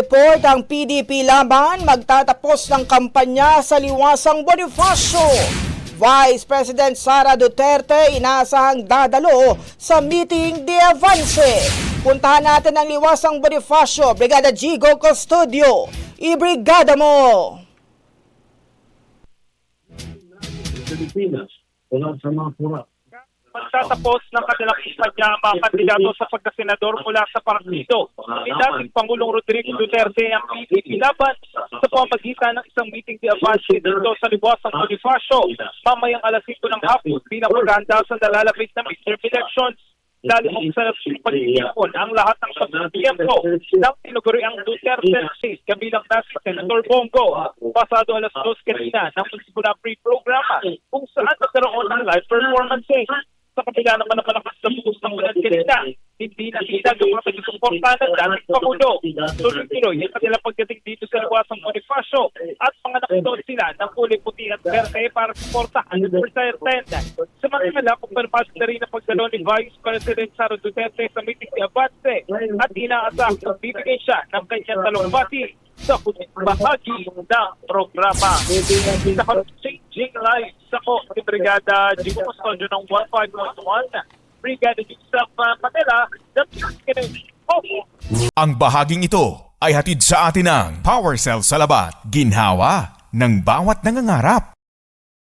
Report ang PDP laban magtatapos ng kampanya sa Liwasang Bonifacio. Vice President Sara Duterte inaasahang dadalo sa meeting de avance. Puntahan natin ang Liwasang Bonifacio. Brigada Gigo Custodio. Ibrigada mo! Pilipinas, wala sa mga pura. Magtatapos ng kanilang kampanya ang mga kandidato sa pagkasenador mula sa partido. Ni dating Pangulong Rodrigo Duterte ang PDP laban sa pamamagitan ng isang meeting de avance dito sa Liwasang Bonifacio mamayang alas 5 ng hapon bilang paghahanda sa nalalapit na midterm elections. Lalo sa pag-iipon ang lahat ng pagkakiyempo ng tinuguri ang Duterte State kabilang na si Senator Bongo. Pasado alas 2 kanina ng munisipal pre-programa kung saan nagkaroon ng live performances. Sa kabila naman ng malakas na bukas ng ulan kanina, hindi na sila yung mga pagsusuporta ng dating Pangulo. Tuloy-tuloy ang kanilang pagdating dito sa Liwasang Bonifacio at mga nakasuot sila ng kulay puti at verde para suportahan ang attendance. Samantala, kumpirmasyon na rin ang pagdalo ni Vice President Sara Duterte sa meeting ni Avance at inaasahang bibigay siya ng kanyang talumpati sa huling bahagi ng programa. Sa changing lives, ako si Brigada Gigo Custodio ng 15.1, Brigada Gigo sa Manila, Ang bahaging ito ay hatid sa atin ng Power Cell Salabat, ginhawa ng bawat nangangarap.